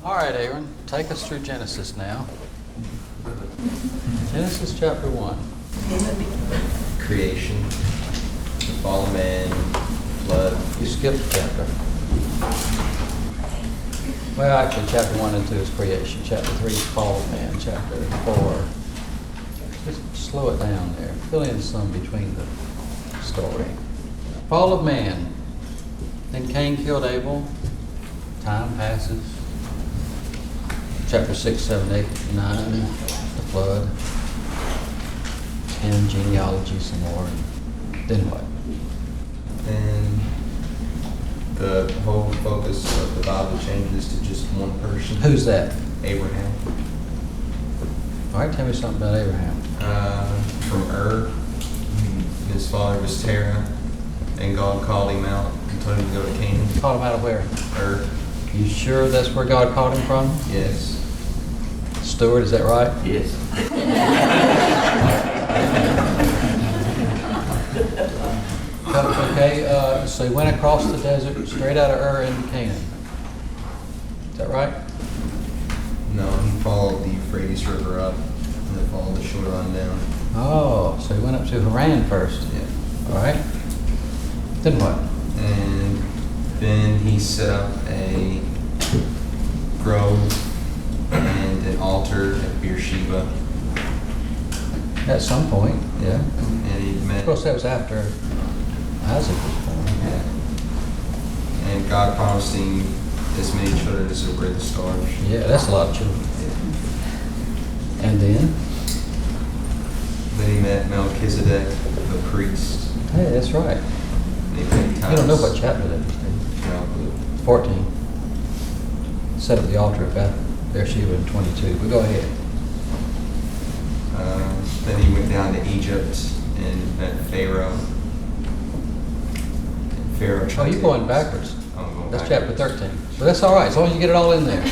All right, Aaron, take us through Genesis now. Genesis chapter 1. Creation, the fall of man, flood. You skipped a chapter. Well, actually, chapter 1 and 2 is creation. Chapter 3 is fall of man. Chapter 4, just slow it down there. Fill in some between the story. Fall of man. Then Cain killed Abel. Time passes. Chapter 6, 7, 8, 9, the flood. 10, genealogy some more. Then what? Then the whole focus of the Bible changes to just one person. Who's that? Abraham. All right, tell me something about Abraham. From his father was Terah, and God called him out and told him to go to Canaan. Called him out of where? You sure that's where God called him from? Yes. Stuart, is that right? Yes. Okay, so he went across the desert straight out of Ur into Canaan. Is that right? No, he followed the Euphrates River up and then followed the shoreline down. Oh, so he went up to Haran first. Yeah. All right. Then what? And then he set up a grove and an altar at Beersheba. At some point, yeah. And he met. Of course, that was after Isaac was born. Yeah. And God promised him as many children as there were the stars. Yeah, that's a lot of children. Yeah. And then? Then he met Melchizedek, the priest. Hey, that's right. And he paid tithes. You don't know what chapter that is, do you? No. 14. Set up the altar at Beersheba in 22. But go ahead. Then he went down to Egypt and met Pharaoh. And Pharaoh Oh, tried you're to- going backwards. I'm going That's backwards. chapter 13. But that's all right, as long as you get it all in there.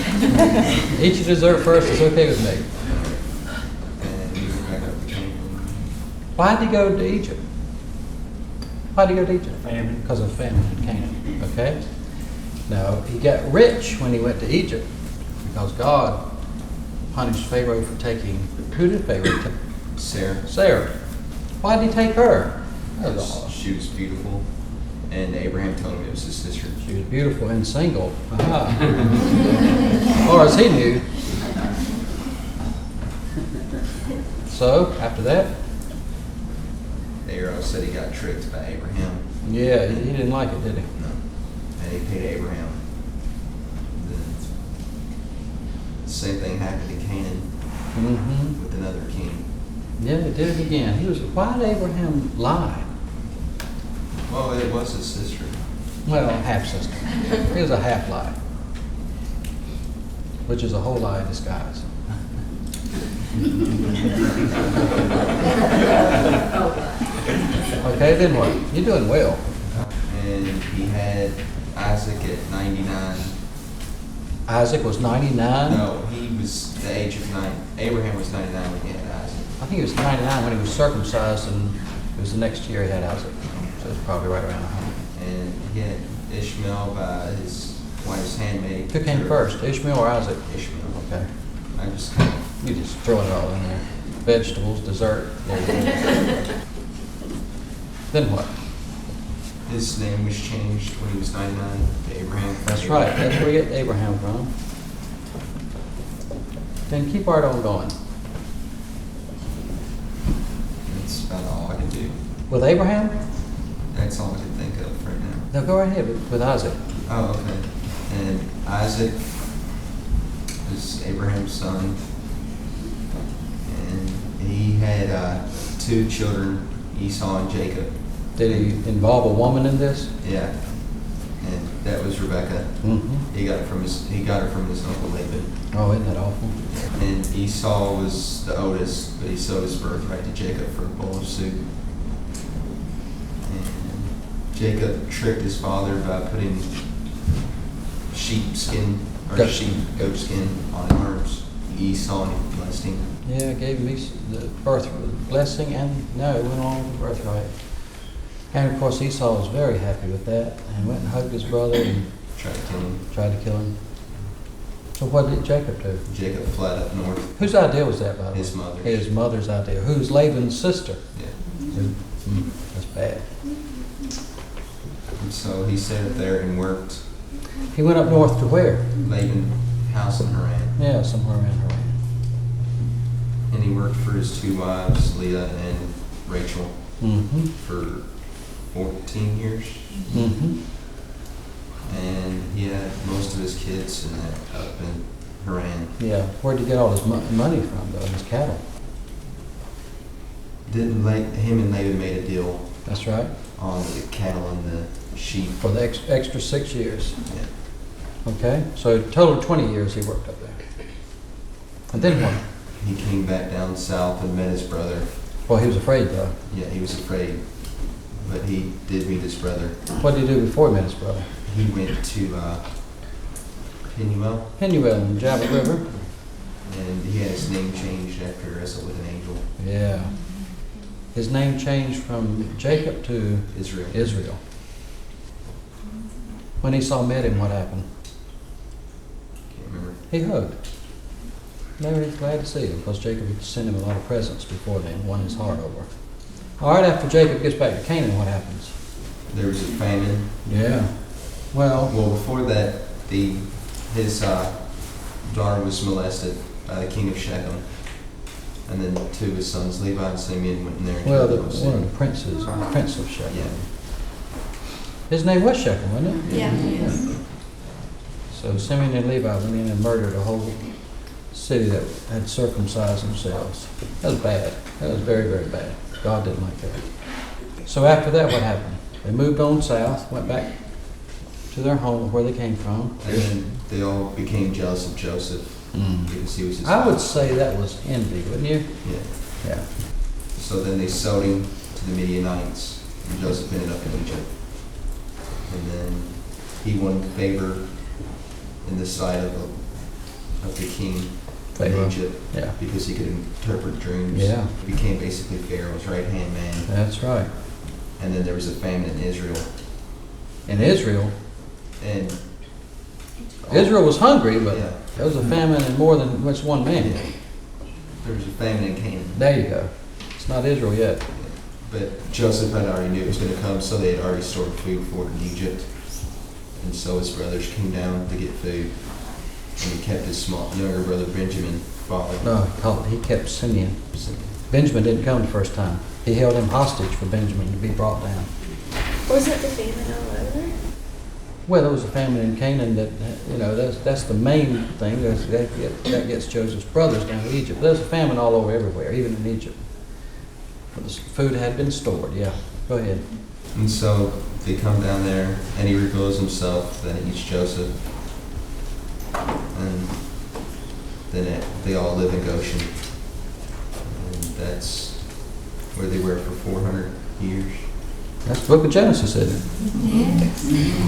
Eat your dessert first, it's okay with me. And he went back up to Canaan. Why did he go to Egypt? Why did he go to Egypt? Famine. Because of famine in Canaan, okay? Now, he got rich when he went to Egypt because God punished Pharaoh for taking, who did Pharaoh take? Sarah. Sarah. Why did he take her? That was odd. She was beautiful. And Abraham told him it was his sister. She was beautiful and single. Aha. As far as he knew. So, after that, Pharaoh said he got tricked by Abraham. yeah, he didn't like it, did he? No. And he paid Abraham. The same thing happened in Canaan Mm-hmm. with another king. Yeah, he did it again. Why did Abraham lie? Well, it was his sister. Well, half-sister. It was a half-lie. Which is a whole lie in disguise. Okay, then what? You're doing well. And he had Isaac at 99. Isaac was 99? No, he was the age of 9. Abraham was 99 when he had Isaac. I think he was 99 when he was circumcised, and it was the next year he had Isaac. So it's probably right around 100. And he had Ishmael by his wife's handmaid. Who came first, Ishmael or Isaac? Ishmael. Okay. I just kind of, You just throw it all in there. Vegetables, dessert, everything. Then what? his name was changed when he was 99 to Abraham. That's right. That's where we get Abraham from. Then keep right on going. That's about all I can do. With Abraham? That's all I can think of right now. No, go right ahead with Isaac. Oh, okay. And Isaac was Abraham's son. And he had 2 children, Esau and Jacob. Did he involve a woman in this? Yeah. And that was Rebecca. Mm-hmm. He got her from his uncle Laban. Oh, isn't that awful? And Esau was the oldest, but he sold his birthright to Jacob for a bowl of soup. And Jacob tricked his father by putting goat skin on his arms. Esau blessed him. Yeah, gave me the birth blessing, and no, it went along with the birthright. And of course, Esau was very happy with that, and went and hugged his brother and Tried to kill him. tried to kill him. So what did Jacob do? Jacob fled up north. Whose idea was that, by the way? His mother's. His mother's idea. Who's Laban's sister? Yeah. That's bad. And so he stayed up there and worked. He went up north to where? Laban's house in Haran. Yeah, somewhere around Haran. And he worked for his two wives, Leah and Rachel, Mm-hmm. for 14 years. Mm-hmm. And he had most of his kids in that, up in Haran. Yeah. Where'd he get all his money from, though? His cattle. Him and Laban made a deal That's right. on the cattle and the sheep. For the extra 6 years. Yeah. Okay. So total 20 years he worked up there. And then what? He came back down south and met his brother. Well, he was afraid, though. Yeah, he was afraid, but he did meet his brother. What did he do before he met his brother? He went to Penuel, Penuel in the Jabbok River. and he had his name changed after he wrestled with an angel. Yeah. His name changed from Jacob to Israel. Israel. When Esau met him, what happened? Can't remember. He hugged. They were glad to see him because Jacob had sent him a lot of presents before then, won his heart over. All right, after Jacob gets back to Canaan, what happens? There was a famine. Yeah. Well, Before that, his daughter was molested by the king of Shechem, and then two of his sons, Levi and Simeon, went in there and one killed of them. the princes, the prince of Shechem. Yeah. His name was Shechem, wasn't it? Yeah. So Simeon and Levi went in and murdered a whole city that had circumcised themselves. That was bad. That was very, very bad. God didn't like that. So after that, what happened? They moved on south, went back to their home where they came from. And then they all became jealous of Joseph because he was his I would father. say that was envy, wouldn't you? Yeah. Yeah. So then they sold him to the Midianites, and Joseph ended up in Egypt. And then he won favor in the sight of the king Pharaoh. in Egypt Yeah. because he could interpret dreams. Yeah. He became basically Pharaoh's right-hand man. That's right. And then there was a famine in Israel. In Israel, And Israel was hungry, but Yeah. there was a famine in more than just one man. there was a famine in Canaan. There you go. It's not Israel yet. But Joseph had already knew it was going to come, so they had already stored food for it in Egypt. And so his brothers came down to get food. And he kept his younger brother Benjamin father. No, he kept Simeon. Benjamin didn't come the first time. He held him hostage for Benjamin to be brought down. Wasn't the famine all over? Well, there was a famine in Canaan that, that's the main thing. That gets Joseph's brothers down to Egypt. There's a famine all over everywhere, even in Egypt. But the food had been stored, yeah. Go ahead. And so they come down there, and he reveals himself, then he eats Joseph. And then they all live in Goshen. And that's where they were for 400 years. That's the book of Genesis, isn't it?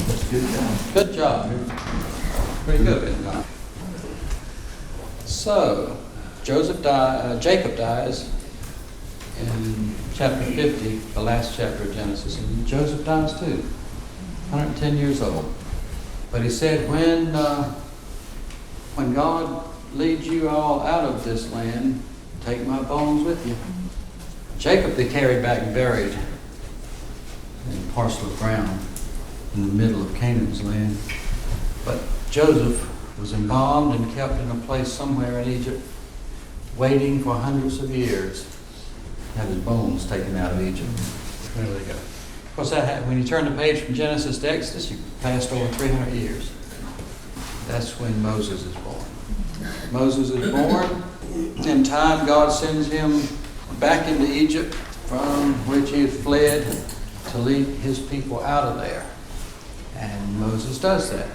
That's a good job. Good job. Pretty good, isn't it? So, Jacob dies in chapter 50, the last chapter of Genesis, and Joseph dies too, 110 years old. But he said, when God leads you all out of this land, take my bones with you. Jacob they carried back and buried in a parcel of ground in the middle of Canaan's land. But Joseph was embalmed and kept in a place somewhere in Egypt, waiting for hundreds of years to have his bones taken out of Egypt. There they go. Of course, that happened when you turn the page from Genesis to Exodus, you passed over 300 years. That's when Moses is born. Moses is born. In time, God sends him back into Egypt, from which he had fled, to lead his people out of there. And Moses does that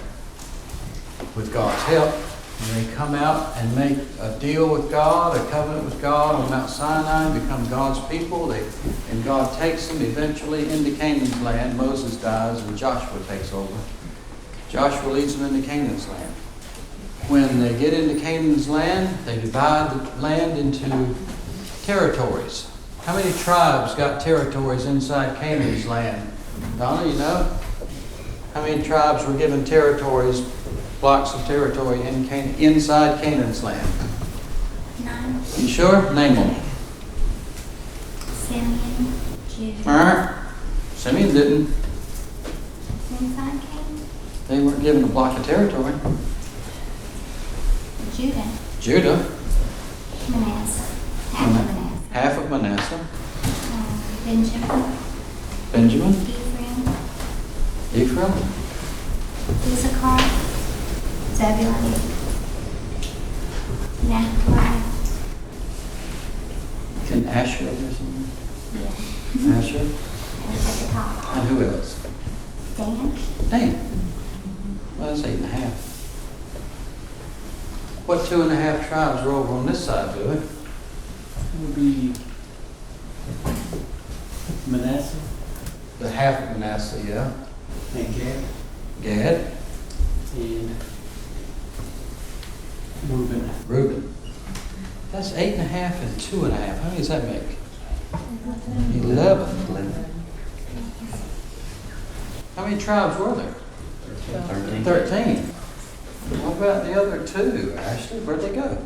with God's help. And they come out and make a deal with God, a covenant with God on Mount Sinai, become God's people. And God takes them eventually into Canaan's land. Moses dies and Joshua takes over. Joshua leads them into Canaan's land. When they get into Canaan's land, they divide the land into territories. How many tribes got territories inside Canaan's land? Donna, you know? How many tribes were given territories blocks of territory in inside Canaan's land? 9. You sure? Name them. Simeon, Judah. Alright. Simeon didn't. Inside Canaan. They weren't given a block of territory. Judah. Judah, Manasseh. Half of Manasseh. half of Manasseh. Benjamin. Benjamin, Ephraim. Ephraim, Issachar. Zebulun. Naphtali. and Asher or something. Yeah. Asher. And at the top. And who else? Dan. Dan. Well, that's 8.5. What 2.5 tribes were over on this side, do it? It would be Manasseh The half of Manasseh, yeah. and Gad Gad, and Reuben. Reuben. That's 8.5 and 2.5. How many does that make? 11. How many tribes were there? 13. What about the other 2, Ashley? Where'd they go?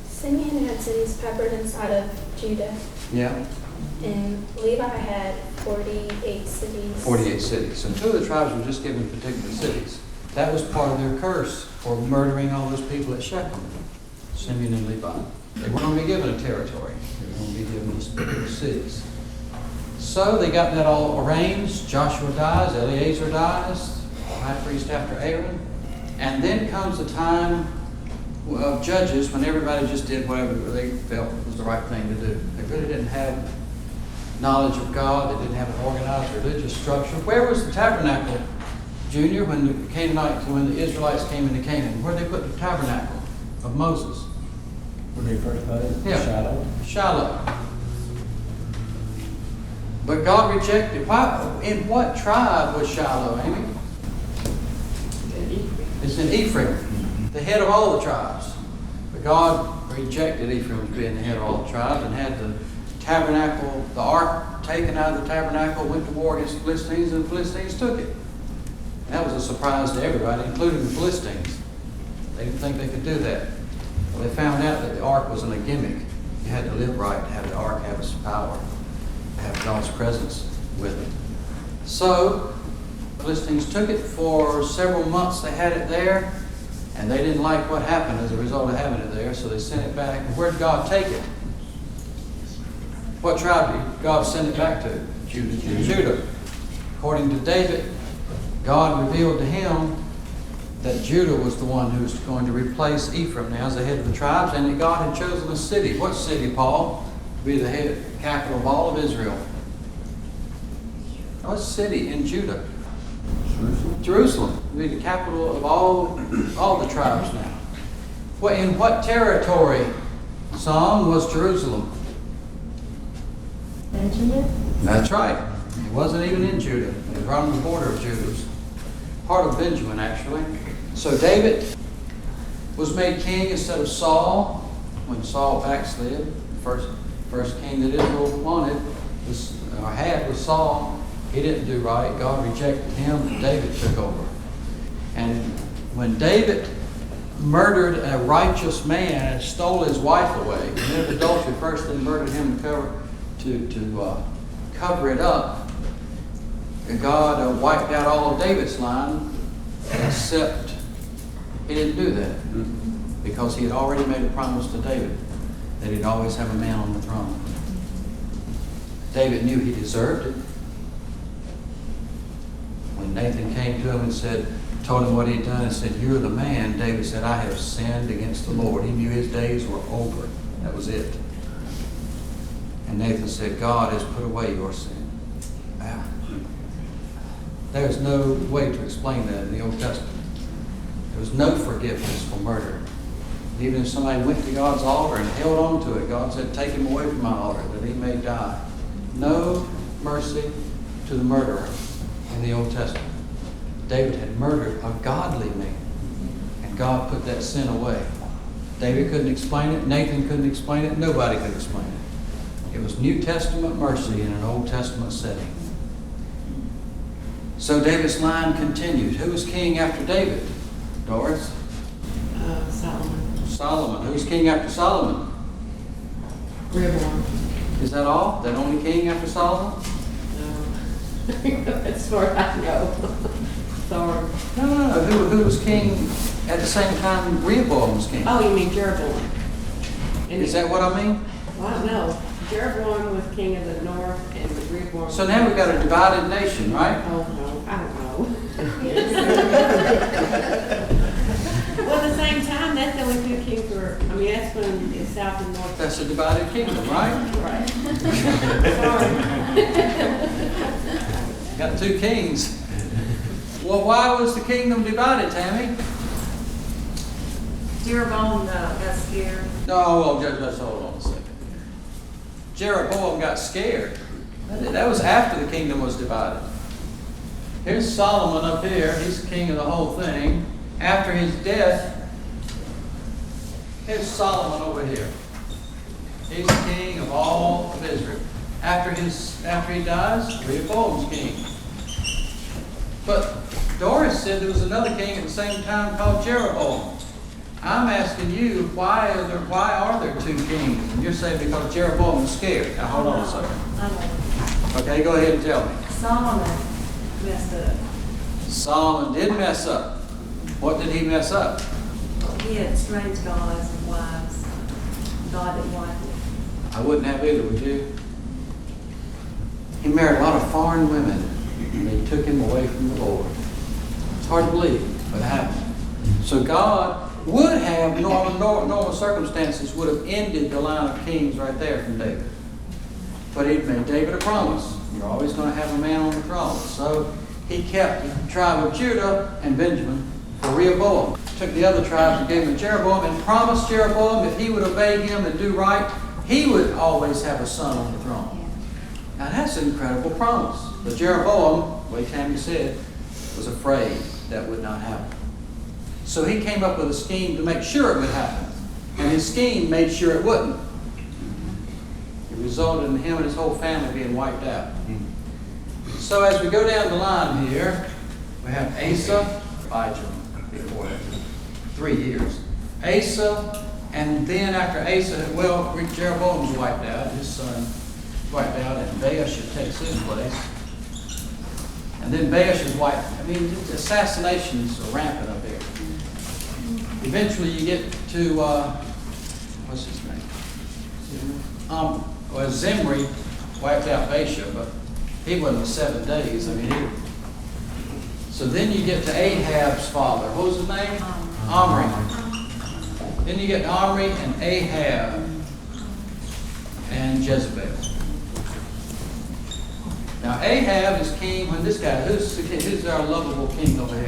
Simeon had cities peppered inside of Judah, Yeah, and Levi had 48 cities. 48 cities. So 2 of the tribes were just given particular cities. That was part of their curse for murdering all those people at Shechem, Simeon and Levi. They weren't going to be given a territory. They were going to be given these particular cities. So they got that all arranged. Joshua dies, Eleazar dies, high priest after Aaron. And then comes the time of Judges when everybody just did whatever they felt was the right thing to do. They really didn't have knowledge of God. They didn't have an organized religious structure. Where was the tabernacle, Junior, when the Israelites came into Canaan? Where did they put the tabernacle of Moses? When they first put it, Yeah. Shiloh. Shiloh. But God rejected. Why? In what tribe was Shiloh, Amy? It's in Ephraim, the head of all the tribes. But God rejected Ephraim as being the head of all the tribes and had the tabernacle, the ark taken out of the tabernacle, went to war against the Philistines, and the Philistines took it. And that was a surprise to everybody, including the Philistines. They didn't think they could do that. Well, they found out that the ark wasn't a gimmick. You had to live right to have the ark have its power, have God's presence with it. So, the Philistines took it for several months. They had it there, and they didn't like what happened as a result of having it there, so they sent it back. And where did God take it? What tribe did God send it back to? Judah. According to David, God revealed to him that Judah was the one who was going to replace Ephraim now as the head of the tribes, and that God had chosen a city. What city, Paul? To be the head, capital of all of Israel. What city in Judah? Jerusalem. To be the capital of all the tribes now. In what territory, Psalm, was Jerusalem? Benjamin. That's right. It wasn't even in Judah. It was right on the border of Judah. It was part of Benjamin, actually. So David was made king instead of Saul when Saul backslid. The first king that Israel wanted was Saul. He didn't do right. God rejected him, and David took over. And when David murdered a righteous man and stole his wife away, committed adultery, first they murdered him to cover it up. And God wiped out all of David's line, except he didn't do that because he had already made a promise to David that he'd always have a man on the throne. David knew he deserved it. When Nathan came to him and told him what he'd done and said, "You're the man," David said, "I have sinned against the Lord." He knew his days were over. That was it. And Nathan said, "God has put away your sin." Wow. There's no way to explain that in the Old Testament. There was no forgiveness for murder. Even if somebody went to God's altar and held on to it, God said, "Take him away from my altar that he may die." No mercy to the murderer in the Old Testament. David had murdered a godly man, and God put that sin away. David couldn't explain it. Nathan couldn't explain it. Nobody could explain it. It was New Testament mercy in an Old Testament setting. So David's line continued. Who was king after David? Doris? Solomon. Solomon. Who's king after Solomon? Rehoboam. Is that all? That only king after Solomon? No. That's far I know. Sorry. No. Who was king at the same time Rehoboam was king? Oh, you mean Jeroboam? Is that what I mean? Well, I don't know. Jeroboam was king of the north and Rehoboam. So now we've got a divided nation, right? Oh, no. I don't know. Well, at the same time, that's the only two kings were, I mean, that's when it's south and north. That's a divided kingdom, right? Right. Sorry. Got two kings. Well, why was the kingdom divided, Tammy? Jeroboam got scared. No, just hold on a second. Jeroboam got scared. That was after the kingdom was divided. Here's Solomon up here. He's the king of the whole thing. After his death, here's Solomon over here. He's the king of all of Israel. After he dies, Rehoboam's king. But Doris said there was another king at the same time called Jeroboam. I'm asking you, why are there two kings? And you're saying because Jeroboam was scared. Now hold on a second. I know. Okay, go ahead and tell me. Solomon messed up. Solomon did mess up. What did he mess up? He had strange gods and wives. God didn't like it. I wouldn't have either, would you? He married a lot of foreign women, and they took him away from the Lord. It's hard to believe, but it happened. So God would have, normal circumstances, would have ended the line of kings right there from David. But he'd made David a promise. You're always going to have a man on the throne. So he kept the tribe of Judah and Benjamin for Rehoboam. Took the other tribes and gave them to Jeroboam and promised Jeroboam if he would obey him and do right, he would always have a son on the throne. Now that's an incredible promise. But Jeroboam, the way Tammy said, was afraid that would not happen. So he came up with a scheme to make sure it would happen. And his scheme made sure it wouldn't. It resulted in him and his whole family being wiped out. So as we go down the line here, we have Asa, Elijah before that, 3 years. Asa, and then after Asa, well, Jeroboam was wiped out, his son wiped out, and Baasha takes his place. And then Baasha is wiped. I mean, assassinations are rampant up here. Eventually you get to, what's his name? Well, Zimri wiped out Baasha, but he wasn't 7 days. I mean, so then you get to Ahab's father. What was his name? Omri. Then you get to Omri and Ahab and Jezebel. Now Ahab is king when this guy, who's our lovable king over here?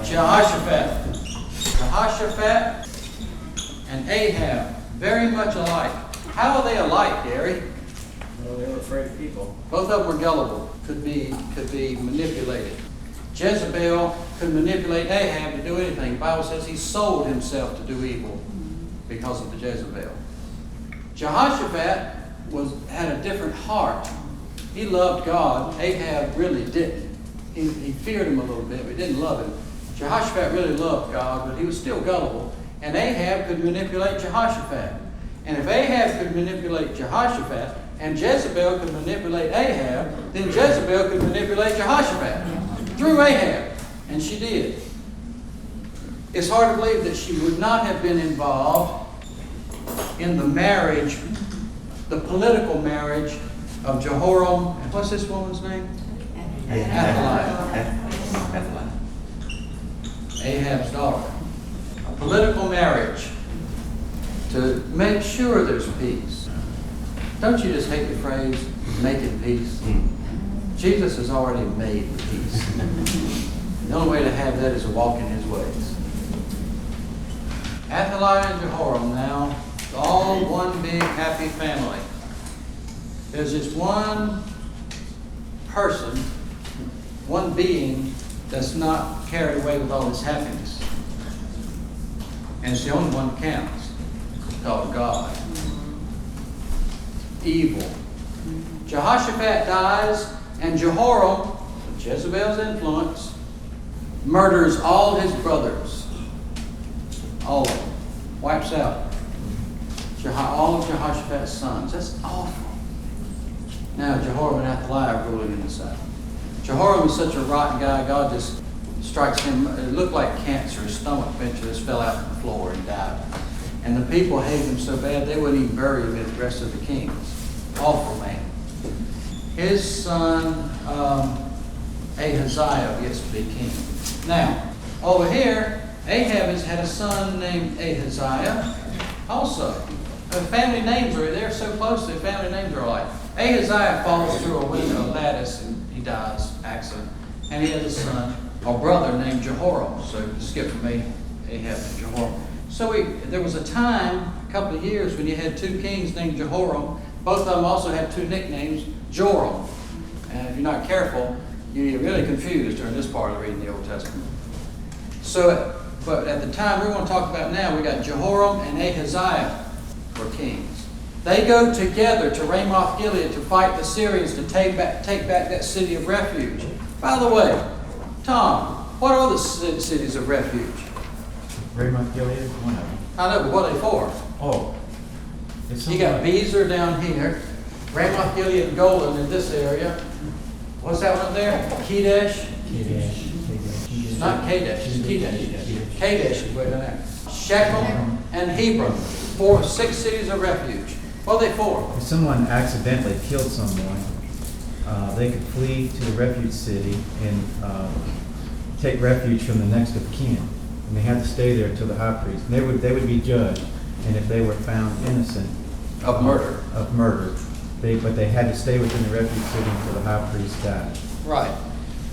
Jehoshaphat. Jehoshaphat and Ahab, very much alike. How are they alike, Gary? Well, they were afraid of people. Both of them were gullible, could be manipulated. Jezebel could manipulate Ahab to do anything. The Bible says he sold himself to do evil because of the Jezebel. Jehoshaphat had a different heart. He loved God. Ahab really didn't. He feared him a little bit, but he didn't love him. Jehoshaphat really loved God, but he was still gullible. And Ahab could manipulate Jehoshaphat. And if Ahab could manipulate Jehoshaphat, and Jezebel could manipulate Ahab, then Jezebel could manipulate Jehoshaphat through Ahab. And she did. It's hard to believe that she would not have been involved in the marriage, the political marriage of Jehoram, and what's this woman's name? Athaliah. Ahab's daughter. A political marriage to make sure there's peace. Don't you just hate the phrase, making peace? Jesus has already made the peace. The only way to have that is to walk in his ways. Athaliah and Jehoram now, all one big happy family. There's just one person, one being that's not carried away with all this happiness. And it's the only one that counts. It's called God. Evil. Jehoshaphat dies, and Jehoram, with Jezebel's influence, murders all his brothers. all of them. Wipes out all of Jehoshaphat's sons. That's awful. Now Jehoram and Athaliah are ruling in the south. Jehoram is such a rotten guy, God just strikes him. It looked like cancer. His stomach eventually just fell out on the floor and died. And the people hated him so bad they wouldn't even bury him with the rest of the kings. Awful man. His son Ahaziah gets to be king. Now, over here, Ahab has had a son named Ahaziah also. The family names are, they're so close, their family names are alike. Ahaziah falls through a window, a lattice, and he dies, accident. And he has a son, or brother, named Jehoram. So skip from Ahab to Jehoram. So there was a time, a couple of years, when you had two kings named Jehoram. Both of them also had two nicknames, Joram. And if you're not careful, you get really confused during this part of reading the Old Testament. So, but at the time we're going to talk about now, we got Jehoram and Ahaziah were kings. They go together to Ramoth Gilead to fight the Syrians to take back that city of refuge. By the way, Tom, what are the cities of refuge? Ramoth Gilead, one of them. I know, but what are they for? Oh. It's You got Bezer down here, Ramoth Gilead and Golan in this area. What's that one there? Kedesh? It's not Kadesh, it's Kedesh. Kadesh is way down there. Shechem and Hebron. 6 cities of refuge. What are they for? If someone accidentally killed someone, they could flee to the refuge city and take refuge from the next of kin. And they had to stay there till the high priest. And they would be judged. And if they were found innocent Of murder. But they had to stay within the refuge city until the high priest died. Right.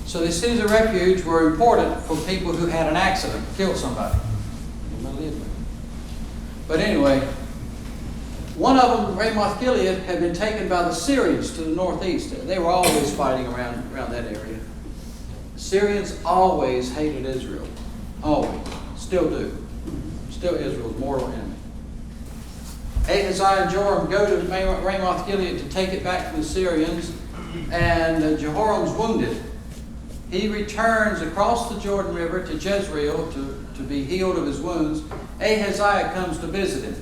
So the cities of refuge were important for people who had an accident, killed somebody. But anyway, one of them, Ramoth Gilead, had been taken by the Syrians to the northeast. They were always fighting around that area. The Syrians always hated Israel. Always. Still do. Still Israel's mortal enemy. Ahaziah and Joram go to Ramoth Gilead to take it back from the Syrians, and Jehoram's wounded. He returns across the Jordan River to Jezreel to be healed of his wounds. Ahaziah comes to visit him.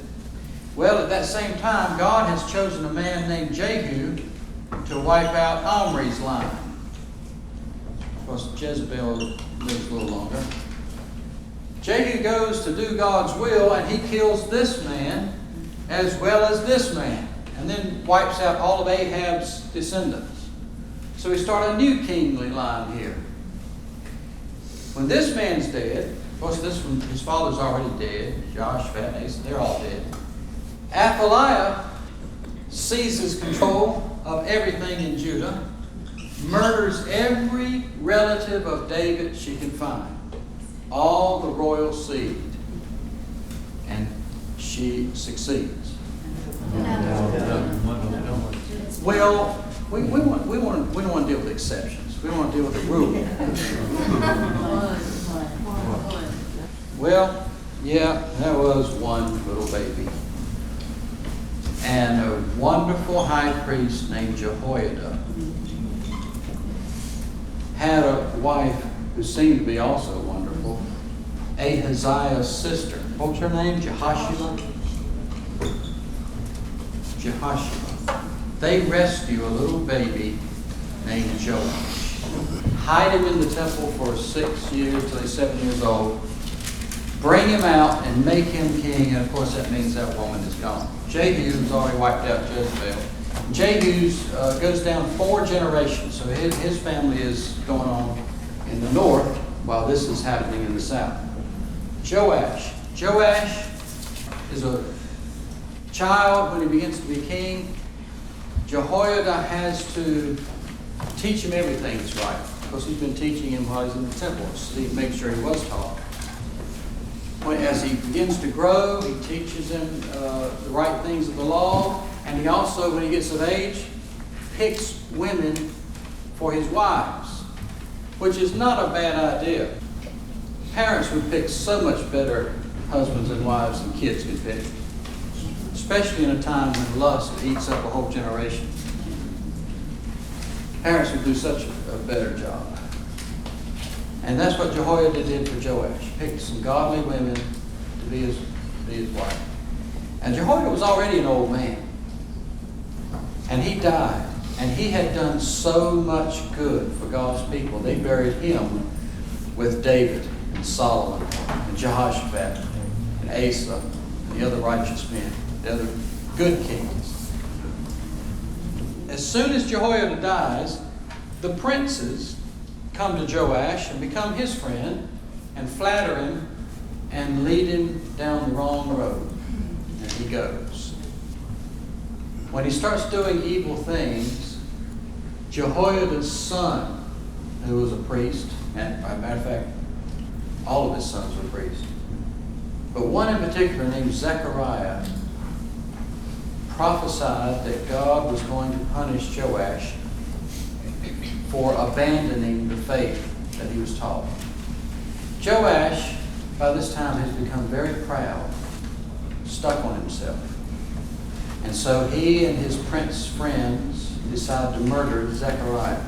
Well, at that same time, God has chosen a man named Jehu to wipe out Omri's line. Of course, Jezebel lives a little longer. Jehu goes to do God's will, and he kills this man as well as this man, and then wipes out all of Ahab's descendants. So we start a new kingly line here. When this man's dead, of course his father's already dead, Jehoshaphat, they're all dead. Athaliah seizes control of everything in Judah, murders every relative of David she can find, all the royal seed, and she succeeds. Well, we don't want to deal with exceptions. We want to deal with the rule. Well, yeah, there was one little baby. And a wonderful high priest named Jehoiada had a wife who seemed to be also wonderful, Ahaziah's sister. What was her name? Jehoshaphat. They rescue a little baby named Joash. Hide him in the temple for 6 years till he's 7 years old. Bring him out and make him king. And of course that means that woman is gone. Jehu's already wiped out Jezebel. Jehu's goes down 4 generations. So his family is going on in the north while this is happening in the south. Joash is a child when he begins to be king. Jehoiada has to teach him everything that's right, because he's been teaching him while he's in the temple, so he makes sure he was taught. As he begins to grow, he teaches him the right things of the law, and he also, when he gets of age, picks women for his wives, which is not a bad idea. Parents would pick so much better husbands and wives than kids could pick, especially in a time when lust eats up a whole generation. Parents would do such a better job. And that's what Jehoiada did for Joash. Picked some godly women to be his wife. And Jehoiada was already an old man. And he died. And he had done so much good for God's people. They buried him with David and Solomon and Jehoshaphat and Asa and the other righteous men, the other good kings. As soon as Jehoiada dies, the princes come to Joash and become his friend and flatter him and lead him down the wrong road. And he goes. When he starts doing evil things, Jehoiada's son, who was a priest, and as a matter of fact, all of his sons were priests, but one in particular named Zechariah, prophesied that God was going to punish Joash for abandoning the faith that he was taught. Joash, by this time, has become very proud, stuck on himself. And so he and his prince friends decide to murder Zechariah.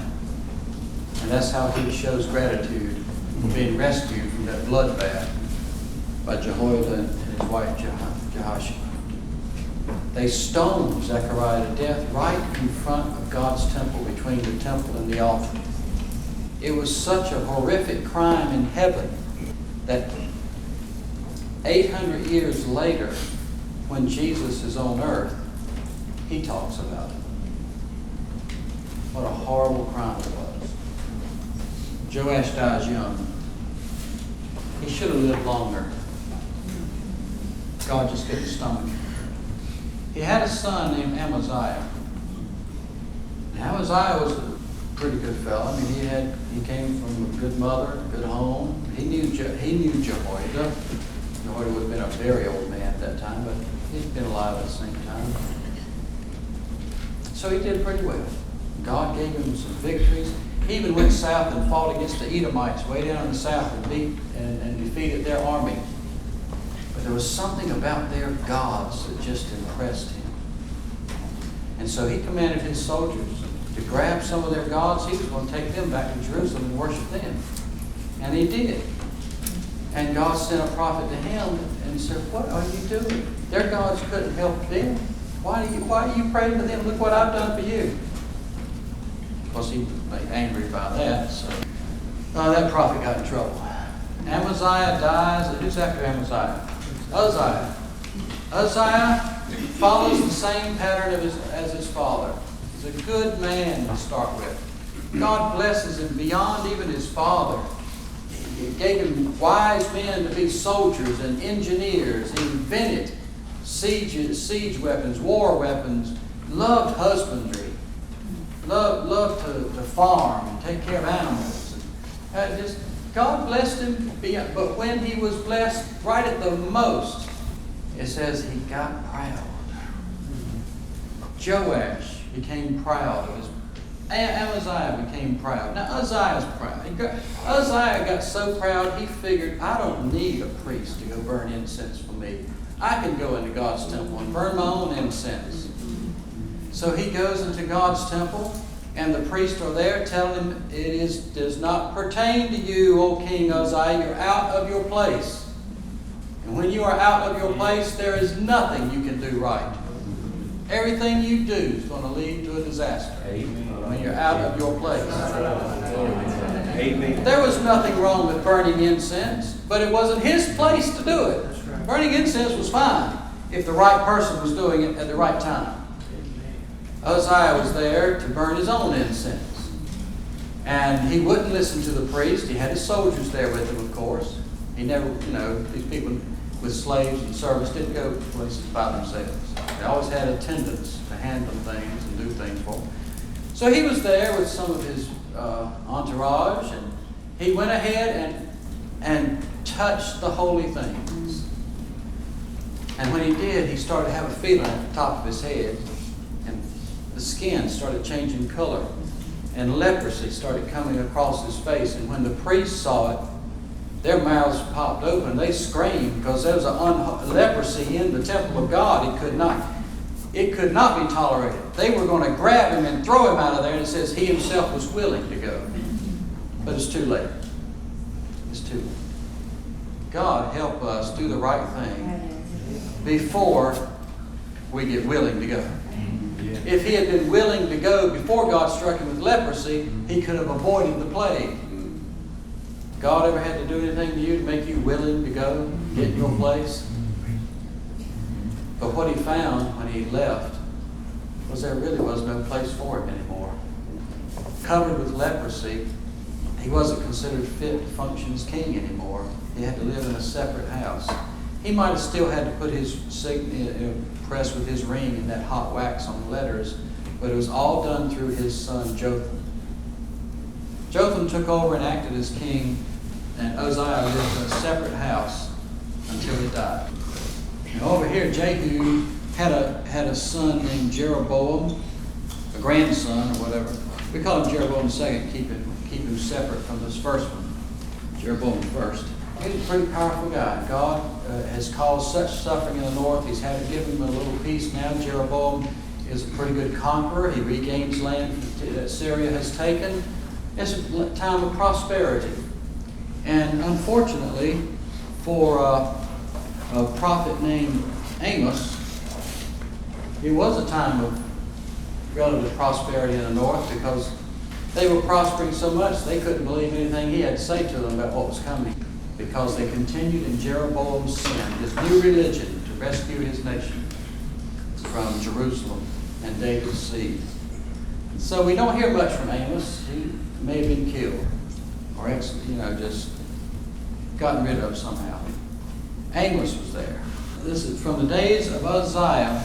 And that's how he shows gratitude for being rescued from that bloodbath by Jehoiada and his wife Jehoshaphat. They stoned Zechariah to death right in front of God's temple, between the temple and the altar. It was such a horrific crime in heaven that 800 years later, when Jesus is on earth, he talks about it. What a horrible crime it was. Joash dies young. He should have lived longer. God just couldn't stomach him. He had a son named Amaziah. Now, Amaziah was a pretty good fellow. I mean, he came from a good mother, a good home. He knew Jehoiada. Jehoiada would have been a very old man at that time, but he'd been alive at the same time. So he did pretty well. God gave him some victories. He even went south and fought against the Edomites way down in the south and beat and defeated their army. But there was something about their gods that just impressed him. And so he commanded his soldiers to grab some of their gods. He was going to take them back to Jerusalem and worship them. And he did. And God sent a prophet to him and said, "What are you doing? Their gods couldn't help them. Why are you praying to them? Look what I've done for you." Of course, he was angry by that. So that prophet got in trouble. Amaziah dies. And who's after Amaziah? Uzziah. Uzziah follows the same pattern as his father. He's a good man to start with. God blesses him beyond even his father. He gave him wise men to be soldiers and engineers. He invented siege weapons, war weapons, loved husbandry, loved to farm and take care of animals. God blessed him, but when he was blessed right at the most, it says he got proud. Joash became proud of his. Amaziah became proud. Now Uzziah's proud. Uzziah got so proud he figured, I don't need a priest to go burn incense for me. I can go into God's temple and burn my own incense. So he goes into God's temple, and the priests are there telling him, does not pertain to you, O King Uzziah. You're out of your place. And when you are out of your place, there is nothing you can do right. Everything you do is going to lead to a disaster. When you're out of your place. Amen. There was nothing wrong with burning incense, but it wasn't his place to do it. Burning incense was fine if the right person was doing it at the right time. Uzziah was there to burn his own incense. And he wouldn't listen to the priest. He had his soldiers there with him, of course. He never, these people with slaves and servants didn't go places by themselves. They always had attendants to handle things and do things for them. So he was there with some of his entourage, and he went ahead and touched the holy things. And when he did, he started to have a feeling at the top of his head, and the skin started changing color, and leprosy started coming across his face. And when the priests saw it, their mouths popped open. They screamed because there was leprosy in the temple of God. It could not be tolerated. They were going to grab him and throw him out of there, and it says he himself was willing to go. But it's too late. It's too late. God help us do the right thing before we get willing to go. If he had been willing to go before God struck him with leprosy, he could have avoided the plague. God ever had to do anything to you to make you willing to go, get in your place? But what he found when he left was there really was no place for him anymore. Covered with leprosy, he wasn't considered fit to function as king anymore. He had to live in a separate house. He might have still had to put his press with his ring and that hot wax on the letters, but it was all done through his son Jotham. Jotham took over and acted as king, and Uzziah lived in a separate house until he died. Now over here, Jehu had a son named Jeroboam, a grandson or whatever. We call him Jeroboam II, keep him separate from this first one, Jeroboam first. He's a pretty powerful guy. God has caused such suffering in the north. He's had to give him a little peace now. Jeroboam is a pretty good conqueror. He regains land that Syria has taken. It's a time of prosperity. And unfortunately, for a prophet named Amos, it was a time of relative prosperity in the north because they were prospering so much they couldn't believe anything he had to say to them about what was coming, because they continued in Jeroboam's sin, his new religion, to rescue his nation from Jerusalem and David's seed. So we don't hear much from Amos. He may have been killed or just gotten rid of somehow. Amos was there. This is from the days of Uzziah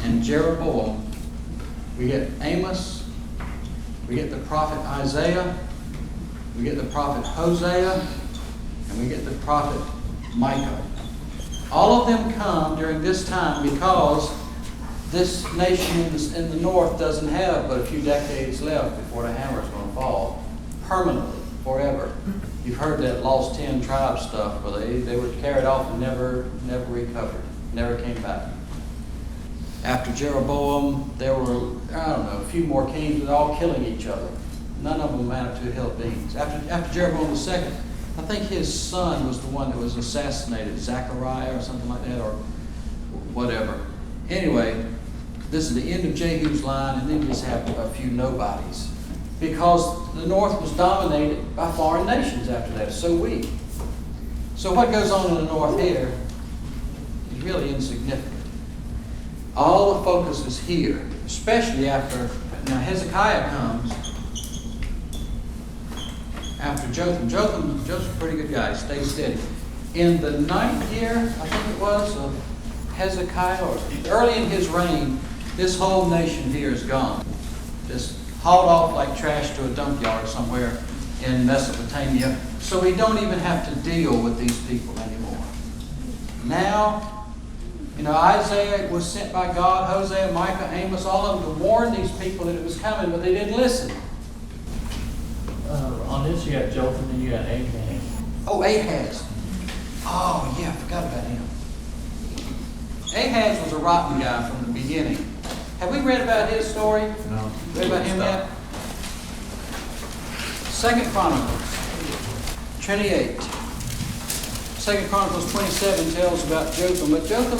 and Jeroboam. We get Amos, we get the prophet Isaiah, we get the prophet Hosea, and we get the prophet Micah. All of them come during this time because this nation in the north doesn't have but a few decades left before the hammer is going to fall permanently, forever. You've heard that lost 10 tribes stuff, where they were carried off and never recovered, never came back. After Jeroboam, there were, a few more kings, but all killing each other. None of them amounted to a hill of beans. After Jeroboam II, I think his son was the one that was assassinated, Zechariah or something like that, or whatever. Anyway, this is the end of Jehu's line, and then you just have a few nobodies. Because the north was dominated by foreign nations after that, so weak. So what goes on in the north here is really insignificant. All the focus is here, especially after, now Hezekiah comes after Jotham. Jotham's a pretty good guy, stayed steady. In the 9th year, I think it was, of Hezekiah, or early in his reign, this whole nation here is gone. Just hauled off like trash to a dump yard somewhere in Mesopotamia. So we don't even have to deal with these people anymore. Now, Isaiah was sent by God, Hosea, Micah, Amos, all of them to warn these people that it was coming, but they didn't listen. On this, you got Jotham and you got Ahaz. Oh, Ahaz. Oh, yeah, I forgot about him. Ahaz was a rotten guy from the beginning. Have we read about his story? No. Read about him yet? 2 Chronicles 28. 2 Chronicles 27 tells about Jotham, but Jotham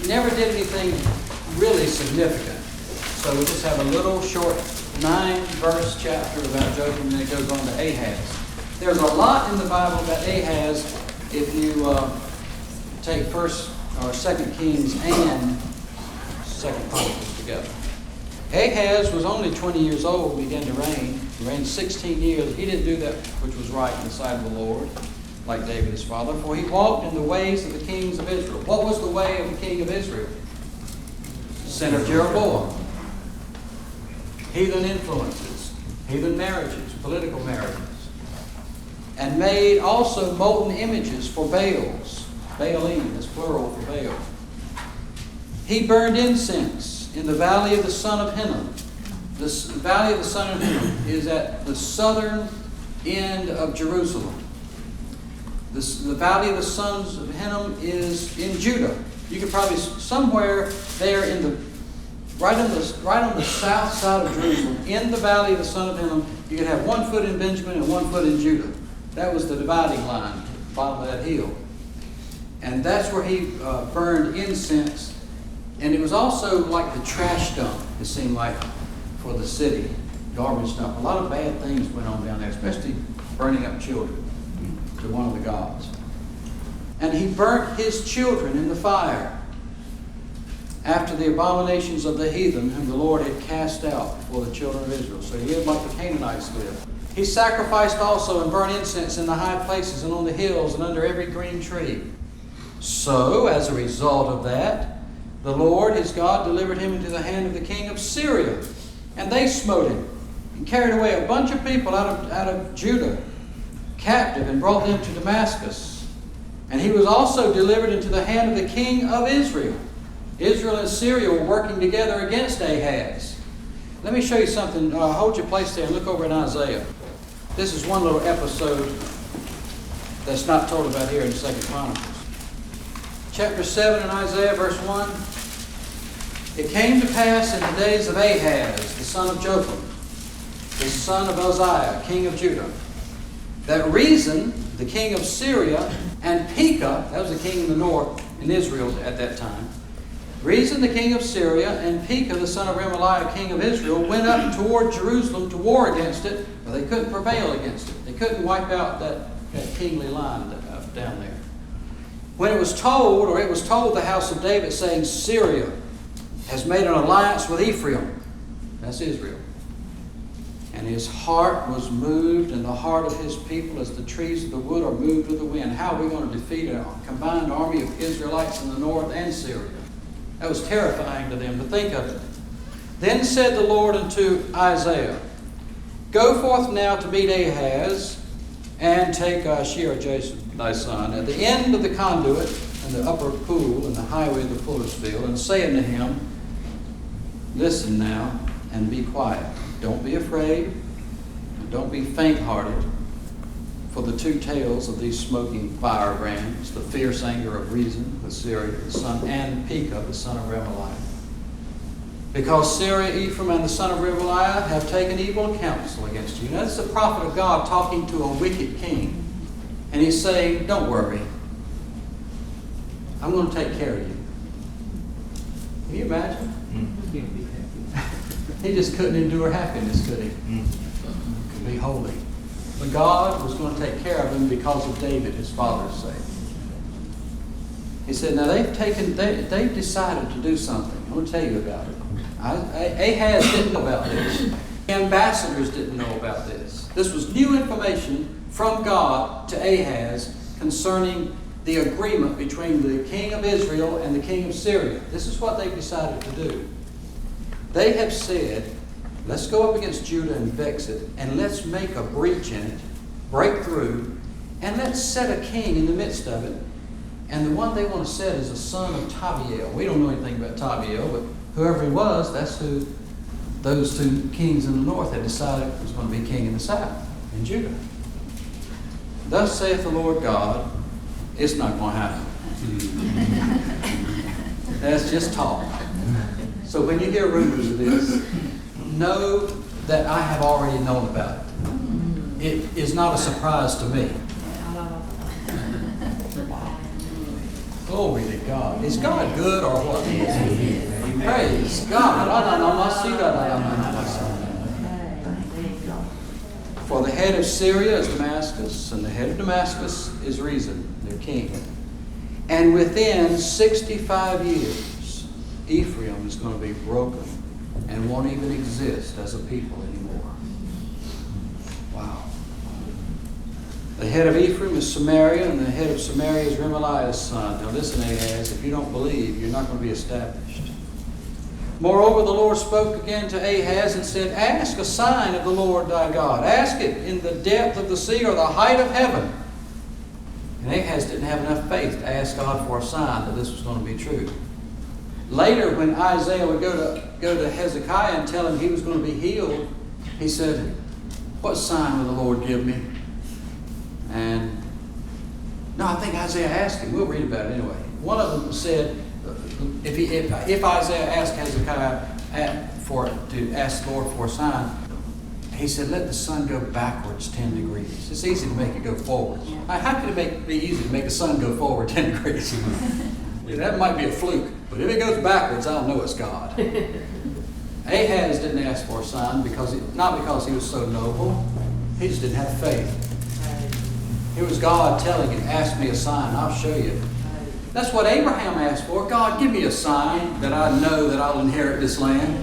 never did anything really significant. So we just have a little short 9-verse chapter about Jotham, and then it goes on to Ahaz. There's a lot in the Bible about Ahaz if you take 1st or 2nd Kings and 2nd Chronicles together. Ahaz was only 20 years old when he began to reign. He reigned 16 years. He didn't do that which was right in the sight of the Lord, like David his father, for he walked in the ways of the kings of Israel. What was the way of the king of Israel? Sin of Jeroboam. Heathen influences, heathen marriages, political marriages. And made also molten images for Baals. Baalim, that's plural for Baal. He burned incense in the valley of the son of Hinnom. The valley of the son of Hinnom is at the southern end of Jerusalem. The valley of the sons of Hinnom is in Judah. You could probably somewhere there right on the south side of Jerusalem, in the valley of the son of Hinnom, you could have 1 foot in Benjamin and 1 foot in Judah. That was the dividing line bottom of that hill. And that's where he burned incense. And it was also like the trash dump, it seemed like, for the city. Garbage dump. A lot of bad things went on down there, especially burning up children to one of the gods. And he burnt his children in the fire after the abominations of the heathen whom the Lord had cast out before the children of Israel. So he lived like the Canaanites lived. He sacrificed also and burned incense in the high places and on the hills and under every green tree. So, as a result of that, the Lord his God delivered him into the hand of the king of Syria. And they smote him and carried away a bunch of people out of Judah captive and brought them to Damascus. And he was also delivered into the hand of the king of Israel. Israel and Syria were working together against Ahaz. Let me show you something. Hold your place there and look over in Isaiah. This is one little episode that's not told about here in 2 Chronicles. Chapter 7 in Isaiah, verse 1. It came to pass in the days of Ahaz, the son of Jotham, the son of Uzziah, king of Judah, that Rezin, the king of Syria, and Pekah, that was the king in the north in Israel at that time, Rezin, the king of Syria, and Pekah, the son of Remaliah, king of Israel, went up toward Jerusalem to war against it, but they couldn't prevail against it. They couldn't wipe out that kingly line down there. When it was told the house of David, saying, Syria has made an alliance with Ephraim, that's Israel, and his heart was moved, and the heart of his people as the trees of the wood are moved with the wind. How are we going to defeat a combined army of Israelites in the north and Syria? That was terrifying to them to think of it. Then said the Lord unto Isaiah, Go forth now to meet Ahaz, and take Shear-Jashub thy son, at the end of the conduit and the upper pool and the highway of the fuller's field, and say unto him, Listen now, and be quiet. Don't be afraid, and don't be faint-hearted, for the two tails of these smoking firebrands, the fierce anger of Rezin, the Syria, the son, and Pekah, the son of Remaliah. Because Syria, Ephraim, and the son of Remaliah have taken evil counsel against you. Now, that's the prophet of God talking to a wicked king. And he's saying, don't worry. I'm going to take care of you. Can you imagine? He just couldn't endure happiness, could he? Could be holy. But God was going to take care of him because of David, his father's sake. He said, now they've decided to do something. I'm going to tell you about it. Ahaz didn't know about this. Ambassadors didn't know about this. This was new information from God to Ahaz concerning the agreement between the king of Israel and the king of Syria. This is what they've decided to do. They have said, let's go up against Judah and vex it, and let's make a breach in it, break through, and let's set a king in the midst of it. And the one they want to set is a son of Tabiel. We don't know anything about Tabiel, but whoever he was, that's who those two kings in the north had decided was going to be king in the south, in Judah. Thus saith the Lord God, it's not going to happen. That's just talk. So when you hear rumors of this, know that I have already known about it. It is not a surprise to me. Glory to God. Is God good or what? Praise God. For the head of Syria is Damascus, and the head of Damascus is Rezin, their king. And within 65 years, Ephraim is going to be broken and won't even exist as a people anymore. Wow. The head of Ephraim is Samaria, and the head of Samaria is Remaliah's son. Now listen, Ahaz, if you don't believe, you're not going to be established. Moreover, the Lord spoke again to Ahaz and said, Ask a sign of the Lord thy God. Ask it in the depth of the sea or the height of heaven. And Ahaz didn't have enough faith to ask God for a sign that this was going to be true. Later, when Isaiah would go to Hezekiah and tell him he was going to be healed, he said, What sign will the Lord give me? And no, I think Isaiah asked him. We'll read about it anyway. One of them said, if Isaiah asked Hezekiah to ask the Lord for a sign, He said, let the sun go backwards 10 degrees. It's easy to make it go forward. How can it be easy to make the sun go forward 10 degrees? That might be a fluke, but if it goes backwards, I'll know it's God. Ahaz didn't ask for a sign not because he was so noble. He just didn't have faith. It was God telling him, ask me a sign, I'll show you. That's what Abraham asked for. God, give me a sign that I know that I'll inherit this land.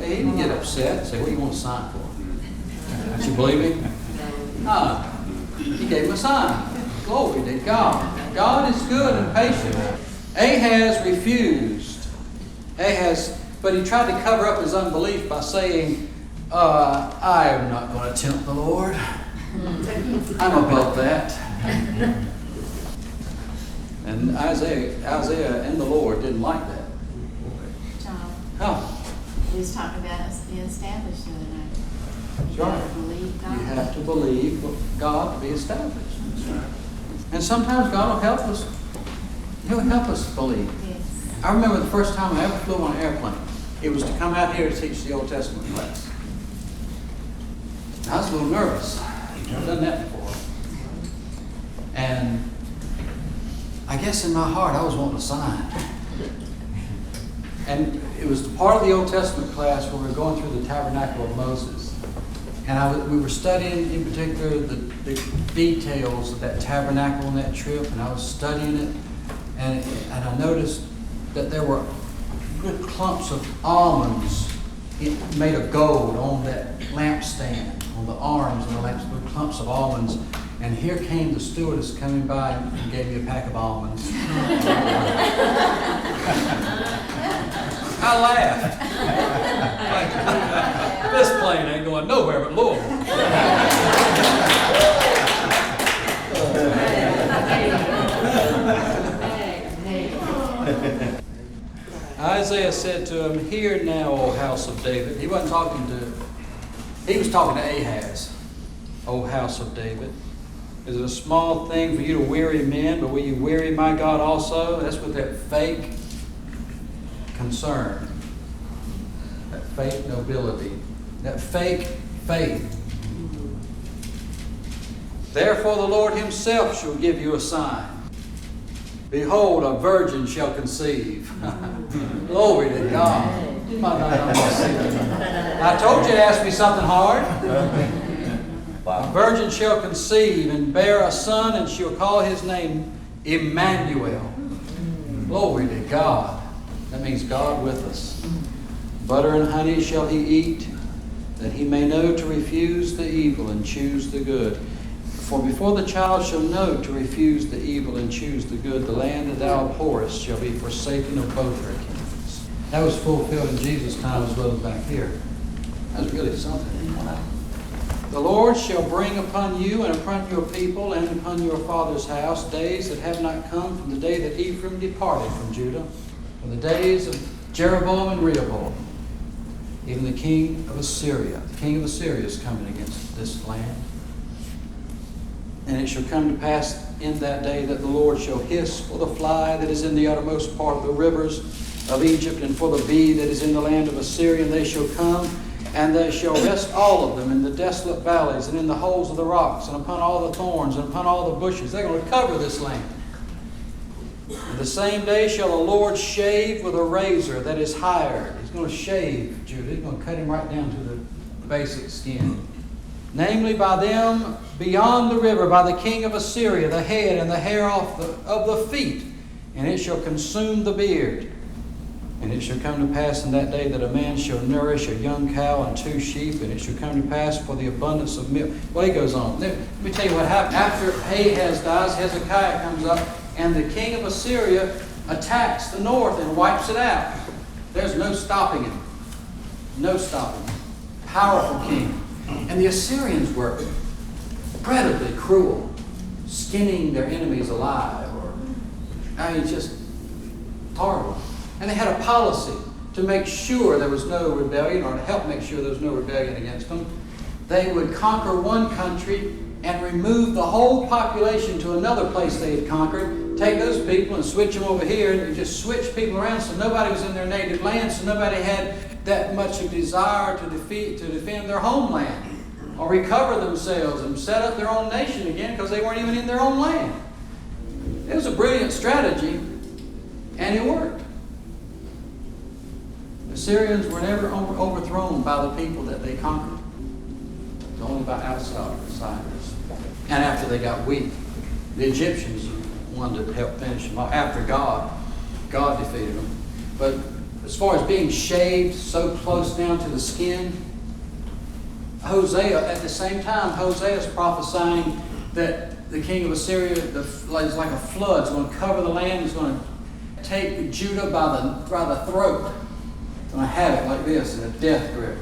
He didn't get upset. Say, what do you want a sign for? Don't you believe me? No. He gave him a sign. Glory to God. God is good and patient. Ahaz refused. But he tried to cover up his unbelief by saying, I am not going to tempt the Lord. I'm above that. And Isaiah and the Lord didn't like that. John, Huh? he was talking about us being established the other night. That's You right. gotta believe God. You have to believe God to be established. That's right. And sometimes God will help us. He'll help us believe. Yes. I remember the first time I ever flew on an airplane. It was to come out here to teach the Old Testament class. I was a little nervous. I've done that before. And I guess in my heart I was wanting a sign. And it was part of the Old Testament class where we were going through the tabernacle of Moses. And we were studying in particular the details of that tabernacle on that trip. And I was studying it. And I noticed that there were good clumps of almonds made of gold on that lampstand, on the arms of the lampstand, good clumps of almonds. And here came the stewardess coming by and gave me a pack of almonds. I laughed. This plane ain't going nowhere but Louisville. Isaiah said to him, hear now, O house of David. He was talking to Ahaz, O house of David. Is it a small thing for you to weary men, but will you weary my God also? That's what that fake concern, that fake nobility, that fake faith. Therefore the Lord himself shall give you a sign. Behold, a virgin shall conceive. Glory to God. I told you to ask me something hard. A virgin shall conceive and bear a son, and she'll call his name Emmanuel. Glory to God. That means God with us. Butter and honey shall he eat, that he may know to refuse the evil and choose the good. For before the child shall know to refuse the evil and choose the good, the land that thou abhorrest shall be forsaken of both her kings. That was fulfilled in Jesus' time as well as back here. That's really something. Wow. The Lord shall bring upon you and upon your people and upon your father's house days that have not come from the day that Ephraim departed from Judah, from the days of Jeroboam and Rehoboam, even the king of Assyria. The king of Assyria is coming against this land. And it shall come to pass in that day that the Lord shall hiss for the fly that is in the uttermost part of the rivers of Egypt, and for the bee that is in the land of Assyria, and they shall come, and they shall rest all of them in the desolate valleys, and in the holes of the rocks, and upon all the thorns, and upon all the bushes. They're going to cover this land. And the same day shall the Lord shave with a razor that is hired. He's going to shave Judah. He's going to cut him right down to the basic skin. Namely, by them beyond the river, by the king of Assyria, the head and the hair off of the feet, and it shall consume the beard. And it shall come to pass in that day that a man shall nourish a young cow and 2 sheep, and it shall come to pass for the abundance of milk. Well, he goes on. Let me tell you what happened. After Ahaz dies, Hezekiah comes up, and the king of Assyria attacks the north and wipes it out. There's no stopping him. No stopping him. Powerful king. And the Assyrians were incredibly cruel, skinning their enemies alive, just horrible. And they had a policy to make sure there was no rebellion, or to help make sure there was no rebellion against them. They would conquer one country and remove the whole population to another place they had conquered, take those people and switch them over here, and just switch people around so nobody was in their native land, so nobody had that much of desire to defend their homeland or recover themselves and set up their own nation again because they weren't even in their own land. It was a brilliant strategy, and it worked. The Syrians were never overthrown by the people that they conquered. It was only by outsiders. And after they got weak, the Egyptians wanted to help finish them off. After God defeated them. But as far as being shaved so close down to the skin, Hosea, at the same time, Hosea is prophesying that the king of Assyria is like a flood. It's going to cover the land. It's going to take Judah by the throat. It's going to have it like this in a death grip.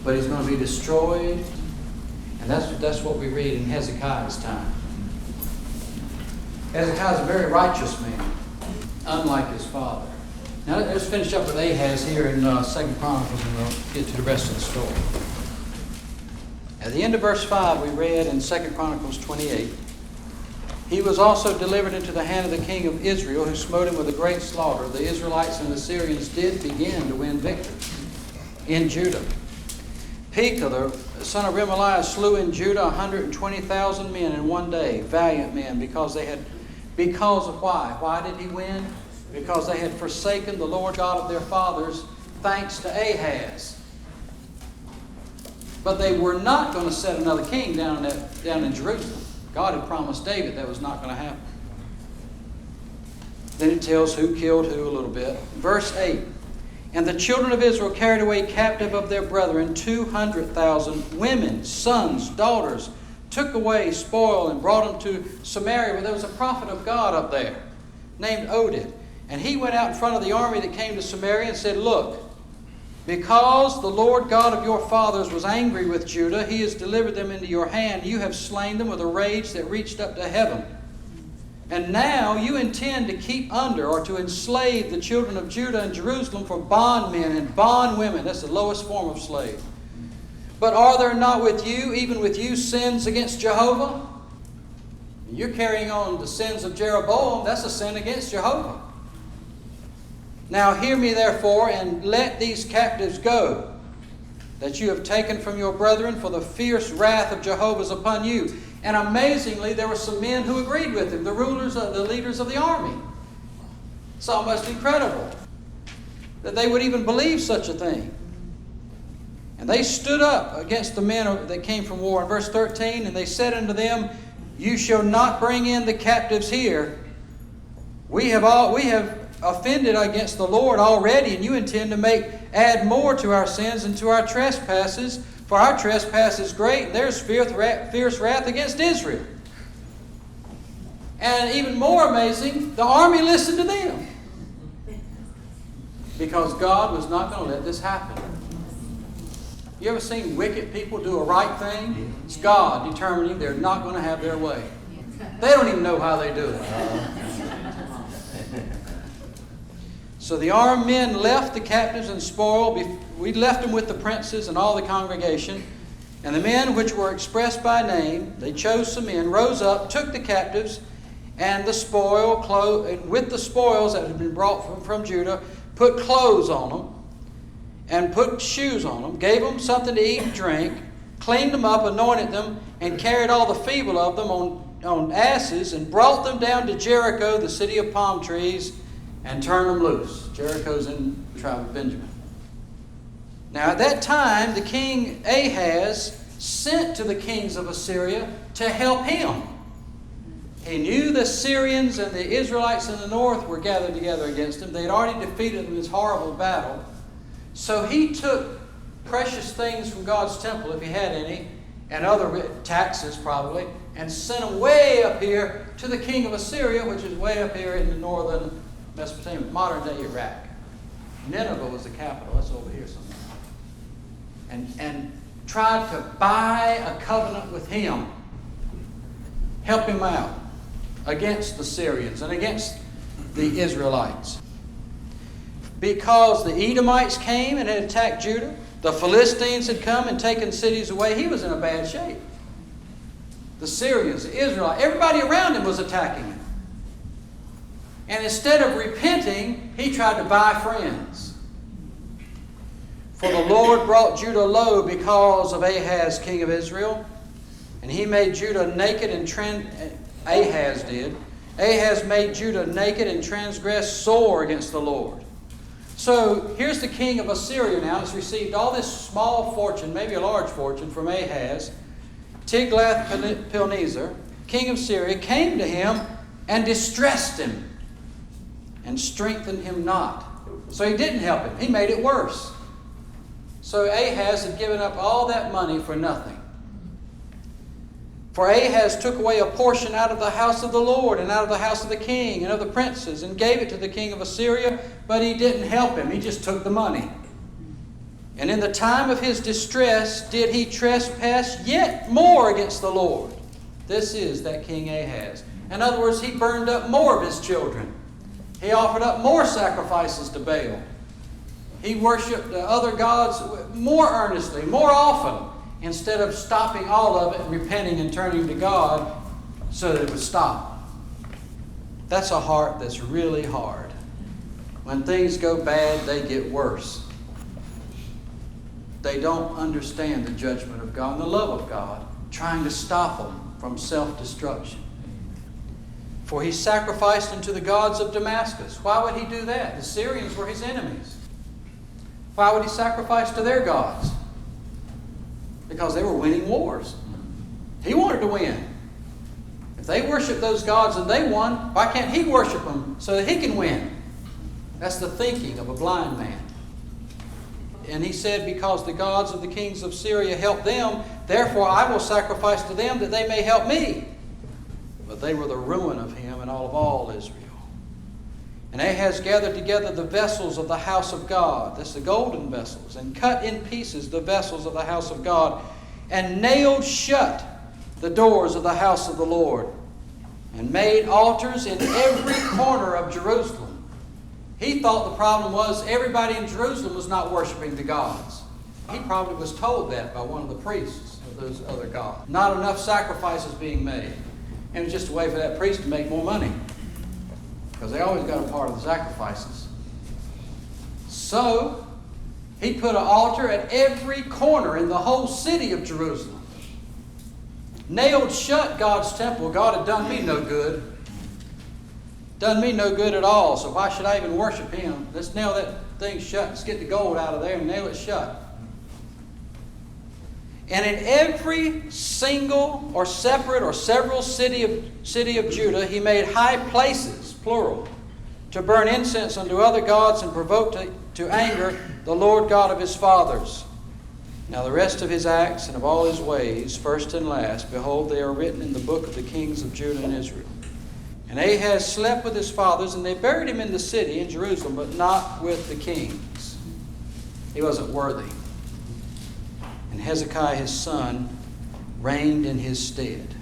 But he's going to be destroyed. And that's what we read in Hezekiah's time. Hezekiah is a very righteous man, unlike his father. Now let's finish up with Ahaz here in 2 Chronicles, and we'll get to the rest of the story. At the end of verse 5, we read in 2 Chronicles 28, he was also delivered into the hand of the king of Israel, who smote him with a great slaughter. The Israelites and the Syrians did begin to win victory in Judah. Pekah, the son of Remaliah, slew in Judah 120,000 men in one day, valiant men, because of why? Why did he win? Because they had forsaken the Lord God of their fathers, thanks to Ahaz. But they were not going to set another king down in Jerusalem. God had promised David that was not going to happen. Then it tells who killed who a little bit. Verse 8. And the children of Israel carried away captive of their brethren 200,000 women, sons, daughters, took away spoil and brought them to Samaria, where there was a prophet of God up there named Oded. And he went out in front of the army that came to Samaria and said, look, because the Lord God of your fathers was angry with Judah, he has delivered them into your hand. You have slain them with a rage that reached up to heaven. And now you intend to keep under or to enslave the children of Judah and Jerusalem for bondmen and bondwomen. That's the lowest form of slave. But are there not with you, even with you, sins against Jehovah? You're carrying on the sins of Jeroboam. That's a sin against Jehovah. Now hear me therefore, and let these captives go, that you have taken from your brethren, for the fierce wrath of Jehovah is upon you. And amazingly, there were some men who agreed with him, the leaders of the army. It's almost incredible that they would even believe such a thing. And they stood up against the men that came from war. In verse 13, and they said unto them, you shall not bring in the captives here. We have offended against the Lord already, and you intend to add more to our sins and to our trespasses. For our trespass is great, and there's fierce wrath against Israel. And even more amazing, the army listened to them. Because God was not going to let this happen. You ever seen wicked people do a right thing? It's God determining they're not going to have their way. They don't even know how they do it. So the armed men left the captives and spoil. We left them with the princes and all the congregation. And the men which were expressed by name, they chose some men, rose up, took the captives and the spoil, with the spoils that had been brought from Judah, put clothes on them and put shoes on them, gave them something to eat and drink, cleaned them up, anointed them, and carried all the feeble of them on asses, and brought them down to Jericho, the city of palm trees, and turned them loose. Jericho's in the tribe of Benjamin. Now at that time, the king Ahaz sent to the kings of Assyria to help him. He knew the Syrians and the Israelites in the north were gathered together against him. They had already defeated them in this horrible battle. So he took precious things from God's temple, if he had any, and other taxes probably, and sent them way up here to the king of Assyria, which is way up here in the northern Mesopotamia, modern-day Iraq. Nineveh was the capital. That's over here somewhere. And tried to buy a covenant with him, help him out against the Syrians and against the Israelites. Because the Edomites came and had attacked Judah, the Philistines had come and taken cities away. He was in a bad shape. the Syrians, the Israelites, everybody around him was attacking him. And instead of repenting, he tried to buy friends. For the Lord brought Judah low because of Ahaz, king of Israel. And he made Judah naked and Ahaz did. Ahaz made Judah naked and transgressed sore against the Lord. So here's the king of Assyria now. Has received all this small fortune, maybe a large fortune, from Ahaz. Tiglath-Pileser, king of Syria, came to him and distressed him and strengthened him not. So he didn't help him. He made it worse. So Ahaz had given up all that money for nothing. For Ahaz took away a portion out of the house of the Lord and out of the house of the king and of the princes and gave it to the king of Assyria, but he didn't help him. He just took the money. And in the time of his distress did he trespass yet more against the Lord. This is that King Ahaz. In other words, he burned up more of his children. He offered up more sacrifices to Baal. He worshipped the other gods more earnestly, more often, instead of stopping all of it and repenting and turning to God so that it would stop. That's a heart that's really hard. When things go bad, they get worse. They don't understand the judgment of God and the love of God, trying to stop them from self-destruction. For he sacrificed unto the gods of Damascus. Why would he do that? The Syrians were his enemies. Why would he sacrifice to their gods? Because they were winning wars. He wanted to win. If they worship those gods and they won, why can't he worship them so that he can win? That's the thinking of a blind man. And he said, because the gods of the kings of Syria helped them, therefore I will sacrifice to them that they may help me. But they were the ruin of him and all Israel. And Ahaz gathered together the vessels of the house of God, that's the golden vessels, and cut in pieces the vessels of the house of God, and nailed shut the doors of the house of the Lord, and made altars in every corner of Jerusalem. He thought the problem was everybody in Jerusalem was not worshiping the gods. He probably was told that by one of the priests of those other gods. Not enough sacrifices being made. And it was just a way for that priest to make more money, because they always got a part of the sacrifices. So he put an altar at every corner in the whole city of Jerusalem. Nailed shut God's temple. God had done me no good. Done me no good at all, so why should I even worship him? Let's nail that thing shut. Let's get the gold out of there and nail it shut. And in every single or separate or several city of Judah, he made high places, plural, to burn incense unto other gods and provoke to anger the Lord God of his fathers. Now the rest of his acts and of all his ways, first and last, behold, they are written in the book of the kings of Judah and Israel. And Ahaz slept with his fathers, and they buried him in the city in Jerusalem, but not with the kings. He wasn't worthy. And Hezekiah his son reigned in his stead.